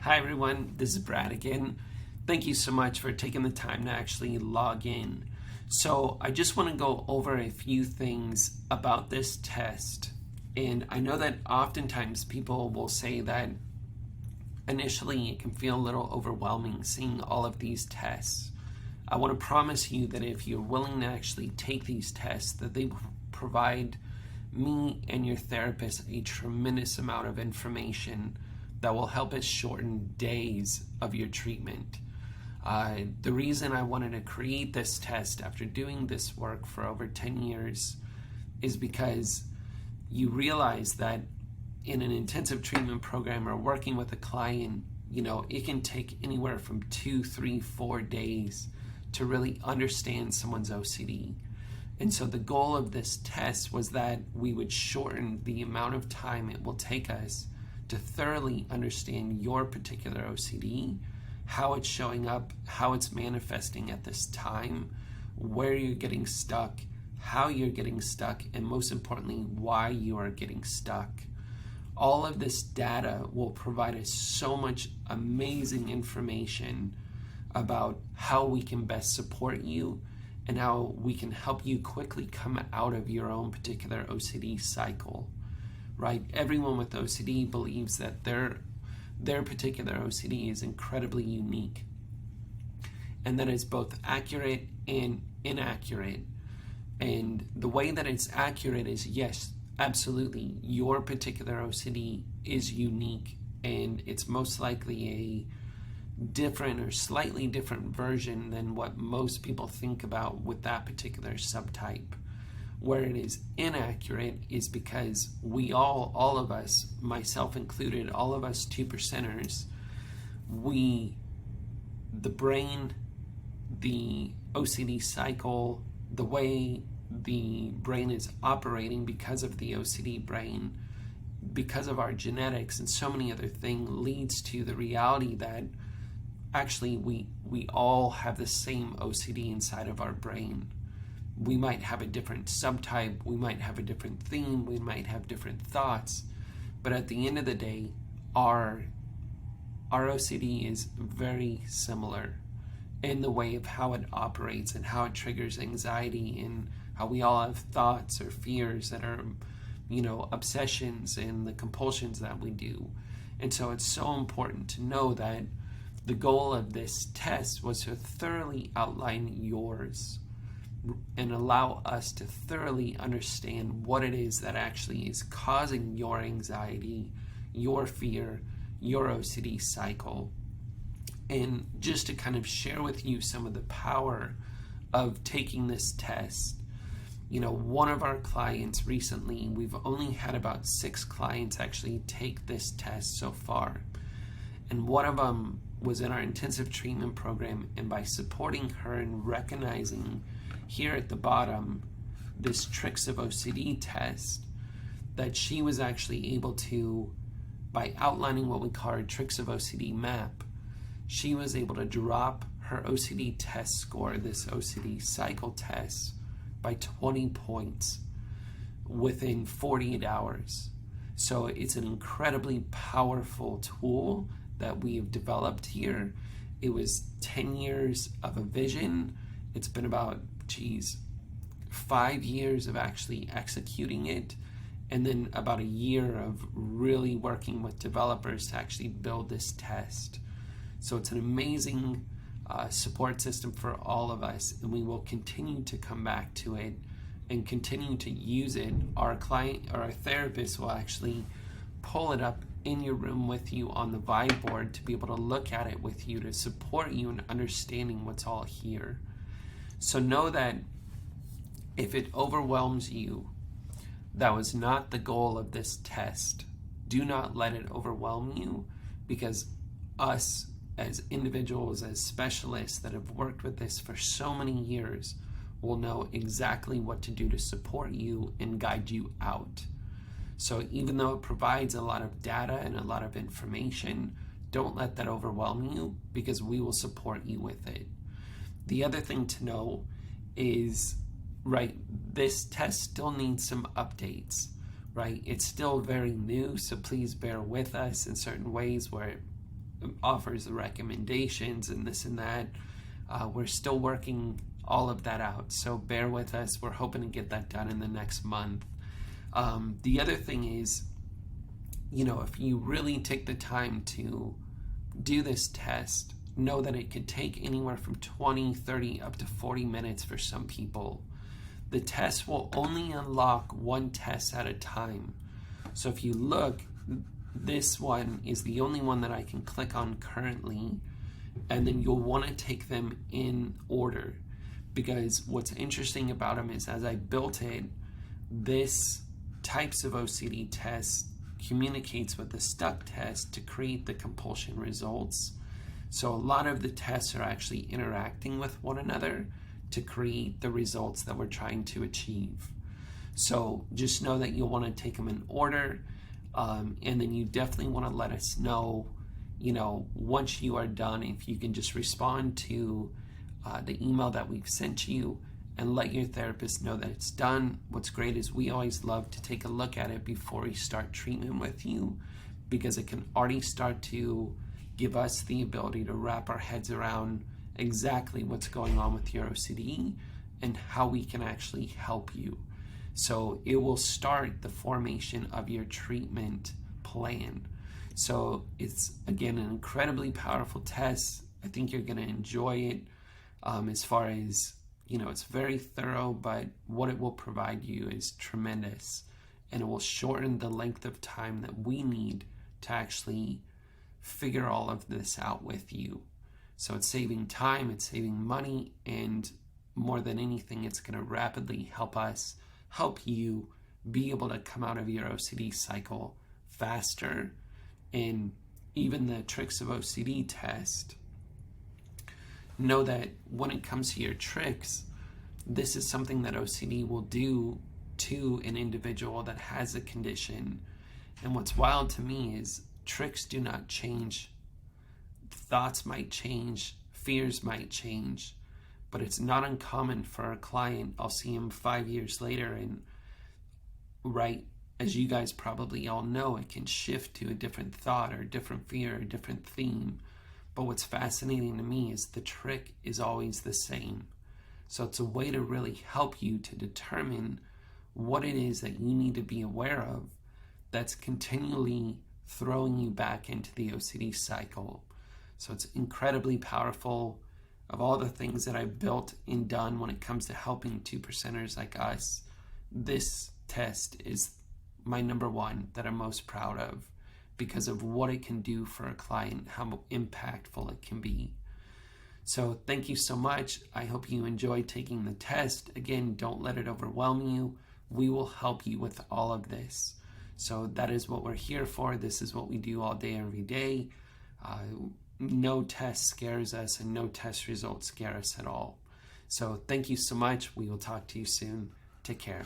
Hi everyone, this is Brad again. Thank you so much for taking the time to actually log in. So I just want to go over a few things about this test. And I know that oftentimes people will say that initially it can feel a little overwhelming seeing all of these tests. I want to promise you that if you're willing to actually take these tests, that they will provide me and your therapist a tremendous amount of information that will help us shorten days of your treatment. The reason I wanted to create this test after doing this work for over 10 years is because you realize that in an intensive treatment program or working with a client, it can take anywhere from 2, 3, 4 days to really understand someone's OCD. And so the goal of this test was that we would shorten the amount of time it will take us to thoroughly understand your particular OCD, how it's showing up, how it's manifesting at this time, where you're getting stuck, how you're getting stuck, and most importantly, why you are getting stuck. All of this data will provide us so much amazing information about how we can best support you and how we can help you quickly come out of your own particular OCD cycle. Right? Everyone with OCD believes that their particular OCD is incredibly unique, and that it's both accurate and inaccurate. And the way that it's accurate is, yes, absolutely, your particular OCD is unique, and it's most likely a different or slightly different version than what most people think about with that particular subtype. Where it is inaccurate is because we all of us, myself included, all of us 2%ers, the brain, the OCD cycle, the way the brain is operating because of the OCD brain, because of our genetics and so many other things, leads to the reality that actually we all have the same OCD inside of our brain. We might have a different subtype, we might have a different theme, we might have different thoughts, but at the end of the day, our OCD is very similar in the way of how it operates and how it triggers anxiety, and how we all have thoughts or fears that are, obsessions and the compulsions that we do. And so it's so important to know that the goal of this test was to thoroughly outline yours and allow us to thoroughly understand what it is that actually is causing your anxiety, your fear, your OCD cycle. And just to kind of share with you some of the power of taking this test. One of our clients recently, we've only had about 6 clients actually take this test so far. And one of them was in our intensive treatment program, and by supporting her and recognizing here at the bottom this tricks of OCD test, that she was actually able to, by outlining what we call our tricks of OCD map, she was able to drop her OCD test score, this OCD cycle test, by 20 points within 48 hours. So it's an incredibly powerful tool that we've developed here. It was 10 years of a vision. It's been about 5 years of actually executing it, and then about a year of really working with developers to actually build this test. So it's an amazing support system for all of us, and we will continue to come back to it and continue to use it. Our client or our therapist will actually pull it up in your room with you on the Vibe board to be able to look at it with you to support you in understanding what's all here. So know that if it overwhelms you, that was not the goal of this test. Do not let it overwhelm you, because us as individuals, as specialists that have worked with this for so many years, will know exactly what to do to support you and guide you out. So even though it provides a lot of data and a lot of information, don't let that overwhelm you, because we will support you with it. The other thing to know is, this test still needs some updates, right? It's still very new, so please bear with us in certain ways where offers the recommendations and this and that. We're still working all of that out, so bear with us. We're hoping to get that done in the next month. The other thing is, if you really take the time to do this test, know that it could take anywhere from 20, 30, up to 40 minutes for some people. The test will only unlock one test at a time. So if you look, this one is the only one that I can click on currently, and then you'll want to take them in order, because what's interesting about them is, as I built it, this types of OCD test communicates with the stuck test to create the compulsion results. So a lot of the tests are actually interacting with one another to create the results that we're trying to achieve. So just know that you'll want to take them in order, and then you definitely want to let us know, once you are done, if you can just respond to the email that we've sent you and let your therapist know that it's done. What's great is we always love to take a look at it before we start treatment with you, because it can already start to give us the ability to wrap our heads around exactly what's going on with your OCD and how we can actually help you. So it will start the formation of your treatment plan. So it's, again, an incredibly powerful test. I think you're going to enjoy it. As far as, it's very thorough, but what it will provide you is tremendous, and it will shorten the length of time that we need to actually figure all of this out with you. So it's saving time, it's saving money, and more than anything, it's going to rapidly help you be able to come out of your OCD cycle faster. And even the tricks of OCD test, know that when it comes to your tricks, this is something that OCD will do to an individual that has a condition. And what's wild to me is tricks do not change. Thoughts might change, fears might change, but it's not uncommon for a client, I'll see him 5 years later, and right, as you guys probably all know, it can shift to a different thought or a different fear or a different theme. But what's fascinating to me is the trick is always the same. So it's a way to really help you to determine what it is that you need to be aware of that's continually throwing you back into the OCD cycle. So it's incredibly powerful. Of all the things that I've built and done when it comes to helping 2%ers like us, this test is my number one that I'm most proud of, because of what it can do for a client, how impactful it can be. So thank you so much. I hope you enjoyed taking the test. Again, don't let it overwhelm you. We will help you with all of this. So that is what we're here for. This is what we do all day, every day. No test scares us, and no test results scare us at all. So thank you so much. We will talk to you soon. Take care.